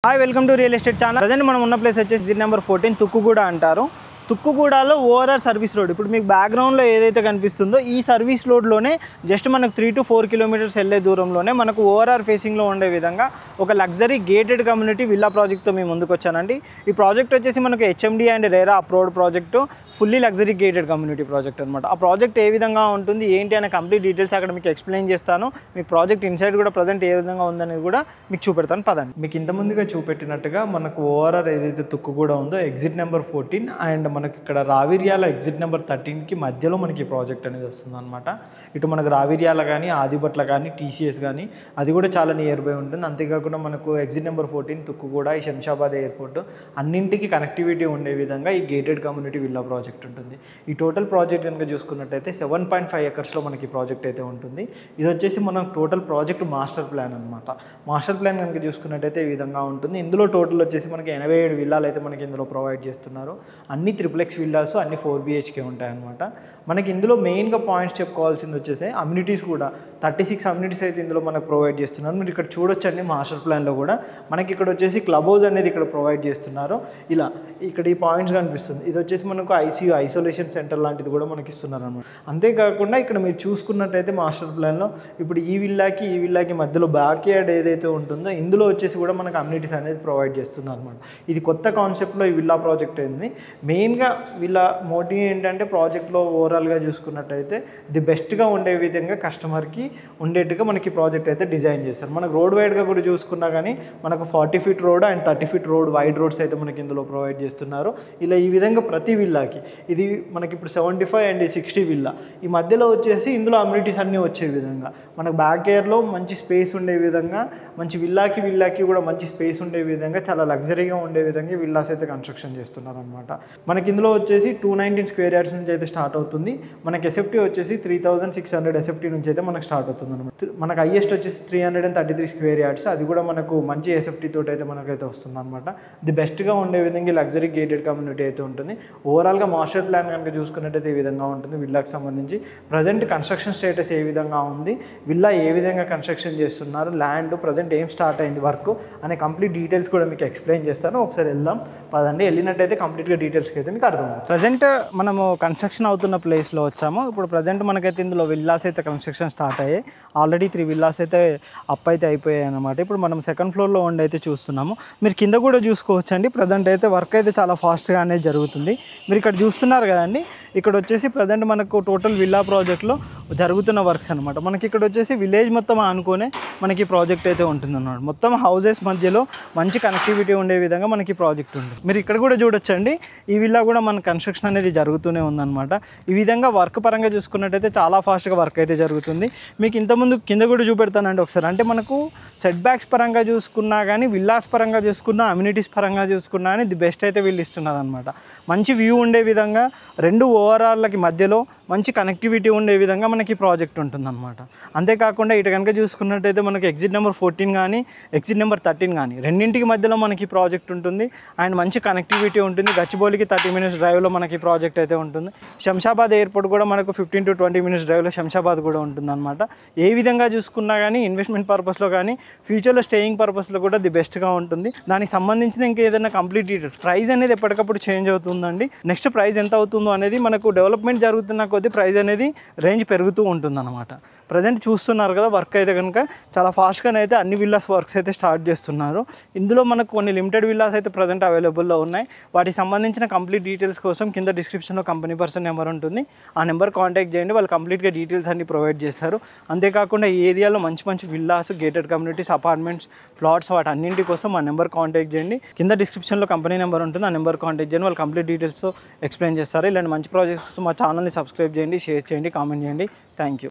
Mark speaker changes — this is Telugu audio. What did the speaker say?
Speaker 1: Hi welcome to real estate channel. Present మనం ఉన్న ప్లేస్ వచ్చేసి ఎగ్జిట్ నెంబర్ 14 తుక్కుగూడ అంటారు. తుక్కుగూడలో ఓఆర్ఆర్ సర్వీస్ రోడ్ ఇప్పుడు మీకు బ్యాక్గ్రౌండ్లో ఏదైతే కనిపిస్తుందో ఈ సర్వీస్ రోడ్లోనే జస్ట్ మనకు 3 to 4 కిలోమీటర్స్ వెళ్ళే దూరంలోనే మనకు ఓఆర్ఆర్ ఫేసింగ్లో ఉండే విధంగా ఒక లగ్జరీ గేటెడ్ కమ్యూనిటీ విల్లా ప్రాజెక్ట్తో మేము ముందుకు వచ్చానండి. ఈ ప్రాజెక్ట్ వచ్చేసి మనకు HMD and RERA approved project, fully luxury gated community project అనమాట. ఆ ప్రాజెక్ట్ ఏ విధంగా ఉంటుంది ఏంటి అనే కంప్లీట్ డీటెయిల్స్ అక్కడ మీకు ఎక్స్ప్లెయిన్ చేస్తాను. మీ ప్రాజెక్ట్ ఇన్సైడ్ కూడా ప్రజెంట్ ఏ విధంగా ఉందనేది కూడా మీకు చూపెడతాను పదండి. మీకు ఇంతకుముందుగా చూపెట్టినట్టుగా మనకు ఓఆర్ఆర్ ఏదైతే తుక్కుగూడ ఉందో ఎగ్జిట్ నెంబర్ 14 అండ్ మనకి ఇక్కడ రావిర్యాల ఎగ్జిట్ నెంబర్ 13కి మధ్యలో మనకి ప్రాజెక్ట్ అనేది వస్తుంది అనమాట. ఇటు మనకు రావిర్యాల కానీ ఆదిబట్ల కానీ టీసీఎస్ కానీ అది కూడా చాలా నియర్ బై ఉంటుంది. అంతేకాకుండా మనకు ఎగ్జిట్ నెంబర్ 14 తుక్కుగూడ, ఈ శంషాబాద్ ఎయిర్పోర్ట్ అన్నింటికి కనెక్టివిటీ ఉండే విధంగా ఈ గేటెడ్ కమ్యూనిటీ విల్లా ప్రాజెక్ట్ ఉంటుంది. ఈ టోటల్ ప్రాజెక్ట్ కనుక చూసుకున్నట్టయితే 7.5 ఎకర్స్లో మనకి ప్రాజెక్ట్ అయితే ఉంటుంది. ఇది వచ్చేసి మనం టోటల్ ప్రాజెక్ట్ మాస్టర్ ప్లాన్ అనమాట. మాస్టర్ ప్లాన్ కనుక చూసుకున్నట్టయితే ఈ విధంగా ఉంటుంది. ఇందులో టోటల్ వచ్చేసి మనకి 87 విల్లాలు అయితే మనకి ఇందులో ప్రొవైడ్ చేస్తున్నారు. అన్ని ట్రిప్లెక్స్ విల్లాస్, అన్ని 4 BHK ఉంటాయన్నమాట. మనకి ఇందులో మెయిన్గా పాయింట్స్ చెప్పుకోవాల్సింది వచ్చేసి అమ్యూనిటీస్ కూడా 36 అమ్యూనిటీస్ అయితే ఇందులో మనకు ప్రొవైడ్ చేస్తున్నారు. మీరు ఇక్కడ చూడొచ్చండి మాస్టర్ ప్లాన్లో కూడా మనకి ఇక్కడ వచ్చేసి క్లబ్ హౌస్ అనేది ఇక్కడ ప్రొవైడ్ చేస్తున్నారు. ఇలా ఇక్కడ ఈ పాయింట్స్ కనిపిస్తుంది. ఇది వచ్చేసి మనకు ఐసీయూ ఐసోలేషన్ సెంటర్ లాంటిది కూడా మనకి ఇస్తున్నారు అనమాట. అంతేకాకుండా ఇక్కడ మీరు చూసుకున్నట్టయితే మాస్టర్ ప్లాన్లో ఇప్పుడు ఈ విల్లాకి మధ్యలో బ్యాక్ యార్డ్ ఏదైతే ఉంటుందో ఇందులో వచ్చేసి కూడా మనకు అమ్యూనిటీస్ అనేది ప్రొవైడ్ చేస్తున్నారు అనమాట. ఇది కొత్త కాన్సెప్ట్లో ఈ విల్లా ప్రాజెక్ట్ అయింది. మెయిన్గా వీళ్ళ మోటివ్ ఏంటంటే ప్రాజెక్ట్లో ఓవరాల్గా చూసుకున్నట్టయితే ది బెస్ట్గా ఉండే విధంగా కస్టమర్కి ఉండేట్టుగా మనకి ప్రాజెక్ట్ అయితే డిజైన్ చేస్తారు. మనకు రోడ్ వైడ్గా కూడా చూసుకున్నా కానీ మనకు 40 feet road and 30 feet road wide roads అయితే మనకి ఇందులో ప్రొవైడ్ చేస్తున్నారు. ఇలా ఈ విధంగా ప్రతి విల్లాకి ఇది మనకి ఇప్పుడు 75 and 60 విల్లా ఈ మధ్యలో వచ్చేసి ఇందులో అమ్యూనిటీస్ అన్నీ వచ్చే విధంగా మనకు బ్యాక్ యార్డ్లో మంచి స్పేస్ ఉండే విధంగా, మంచి విల్లాకి కూడా మంచి స్పేస్ ఉండే విధంగా, చాలా లగ్జరీగా ఉండే విధంగా విల్లాస్ అయితే కన్స్ట్రక్షన్ చేస్తున్నారు అనమాట. మనకి ఇందులో వచ్చేసి 219 square yards నుంచి అయితే స్టార్ట్ అవుతుంది. మనకి ఎస్ఎఫ్టీ వచ్చేసి 3600 ఎస్ఎఫ్టీ నుంచి అయితే మనకు స్టార్ట్ అవుతుంది అనమాట. మనకు హైయెస్ట్ వచ్చేసి 333 square yards, అది కూడా మనకు మంచి ఎస్ఎఫ్టీ తోటి అయితే మనకైతే వస్తుంది అనమాట. ది బెస్ట్గా ఉండే విధంగా లగ్జరీ గేటెడ్ కమ్యూనిటీ అయితే ఉంటుంది. ఓవరాల్గా మాస్టర్ ప్లాన్ కనుక చూసుకున్నట్టయితే ఈ విధంగా ఉంటుంది. విల్లాకి సంబంధించి ప్రజెంట్ కన్స్ట్రక్షన్ స్టేటస్ ఏ విధంగా ఉంది, విల్లా ఏ విధంగా కన్స్ట్రక్షన్ చేస్తున్నారు, ల్యాండ్ ప్రజెంట్ ఏం స్టార్ట్ అయింది వర్క్ అనే కంప్లీట్ డీటెయిల్స్ కూడా మీకు ఎక్స్ప్లెయిన్ చేస్తాను. ఒకసారి వెళ్దాం పదండి. వెళ్ళినట్టయితే కంప్లీట్గా డీటెయిల్స్కి అయితే మీకు అర్థమవుతుంది. ప్రజెంట్ మనము కన్స్ట్రక్షన్ అవుతున్న ప్లేస్లో వచ్చాము. ఇప్పుడు ప్రజెంట్ మనకైతే ఇందులో విల్లాస్ అయితే కన్స్ట్రక్షన్ స్టార్ట్ అయ్యాయి. ఆల్రెడీ 3 విల్లాస్ అయితే అప్ అయితే అయిపోయాయి అనమాట. ఇప్పుడు మనం సెకండ్ ఫ్లోర్లో ఉండి అయితే చూస్తున్నాము. మీరు కింద కూడా చూసుకోవచ్చు అండి. ప్రజెంట్ అయితే వర్క్ అయితే చాలా ఫాస్ట్గా అనేది జరుగుతుంది. మీరు ఇక్కడ చూస్తున్నారు కదండి, ఇక్కడ వచ్చేసి ప్రజెంట్ మనకు టోటల్ విల్లా ప్రాజెక్ట్లో జరుగుతున్న వర్క్స్ అనమాట. మనకి ఇక్కడ వచ్చేసి విలేజ్ మొత్తం అనుకునే మనకి ప్రాజెక్ట్ అయితే ఉంటుంది అన్నమాట. మొత్తం హౌసెస్ మధ్యలో మంచి కనెక్టివిటీ ఉండే విధంగా మనకి ప్రాజెక్ట్ ఉంటుంది. మీరు ఇక్కడ కూడా చూడొచ్చండి, ఈ విల్లా కూడా మన కన్స్ట్రక్షన్ అనేది జరుగుతూనే ఉందన్నమాట. ఈ విధంగా వర్క్ పరంగా చూసుకున్నట్టయితే చాలా ఫాస్ట్గా వర్క్ అయితే జరుగుతుంది. మీకు ఇంతకుముందు కింద కూడా చూపెడతానండి ఒకసారి. అంటే మనకు సెట్ బ్యాక్స్ పరంగా చూసుకున్నా కానీ, విల్లాస్ పరంగా చూసుకున్నా, అమ్యూనిటీస్ పరంగా చూసుకున్నా కానీ ది బెస్ట్ అయితే వీళ్ళు ఇస్తున్నారు అనమాట. మంచి వ్యూ ఉండే విధంగా, రెండు ఓఆర్ఆర్లకి మధ్యలో మంచి కనెక్టివిటీ ఉండే విధంగా మనకి ప్రాజెక్ట్ ఉంటుందన్నమాట. అంతేకాకుండా ఇటు కనుక చూసుకున్నట్టయితే మనకి ఎగ్జిట్ నెంబర్ 14 కానీ ఎగ్జిట్ నెంber 13 కానీ రెండింటికి మధ్యలో మనకి ప్రాజెక్ట్ ఉంటుంది. అండ్ మంచి కనెక్టివిటీ ఉంటుంది. గచ్చిబౌలికి 30 minutes డ్రైవ్లో మనకి ప్రాజెక్ట్ అయితే ఉంటుంది. శంషాబాద్ ఎయిర్పోర్ట్ కూడా మనకు 15 to 20 minutes డ్రైవ్లో శంషాబాద్ కూడా ఉంటుంది అనమాట. ఏ విధంగా చూసుకున్నా కానీ ఇన్వెస్ట్మెంట్ పర్పస్లో కానీ ఫ్యూచర్లో స్టేయింగ్ పర్పస్లో కూడా ది బెస్ట్గా ఉంటుంది. దానికి సంబంధించిన ఇంకా ఏదైనా కంప్లీట్ డీటెయిల్స్, ప్రైస్ అనేది ఎప్పటికప్పుడు చేంజ్ అవుతుందండి. నెక్స్ట్ ప్రైస్ ఎంత అవుతుందో అనేది మనకు డెవలప్మెంట్ జరుగుతున్న కొద్దీ ప్రైస్ అనేది రేంజ్ పెరుగుతూ ఉంటుంది అనమాట. ప్రజెంట్ చూస్తున్నారు కదా, వర్క్ అయితే కనుక చాలా ఫాస్ట్గానే అయితే అన్ని విల్లాస్ వర్క్స్ అయితే స్టార్ట్ చేస్తున్నారు. ఇందులో మనకు కొన్ని లిమిటెడ్ విల్లాస్ అయితే ప్రజెంట్ అవైలబుల్లో ఉన్నాయి. వాటికి సంబంధించిన కంప్లీట్ డీటెయిల్స్ కోసం కింద డిస్క్రిప్షన్లో కంపెనీ పర్సన్ నెంబర్ ఉంటుంది. ఆ నెంబర్ కాంటాక్ట్ చేయండి, వాళ్ళు కంప్లీట్గా డీటెయిల్స్ అన్ని ప్రొవైడ్ చేస్తారు. అంతేకాకుండా ఈ ఏరియాలో మంచి మంచి villas, gated communities, apartments, plots వాటి అన్నింటి కోసం ఆ నెంబర్ కాంటాక్ట్ చేయండి. కింద డిస్క్రిప్షన్లో కంపెనీ నెంబర్ ఉంటుంది, ఆ నెంబర్ కాంటాక్ట్ చేయండి. వాళ్ళు కంప్లీట్ డీటెయిల్స్ ఎక్స్ప్లెయిన్ చేస్తారు. ఇలాంటి మంచి ప్రాజెక్ట్స్ మా ఛానల్ని సబ్స్క్రైబ్ చేయండి, షేర్ చేయండి, కామెంట్ చేయండి. Thank you.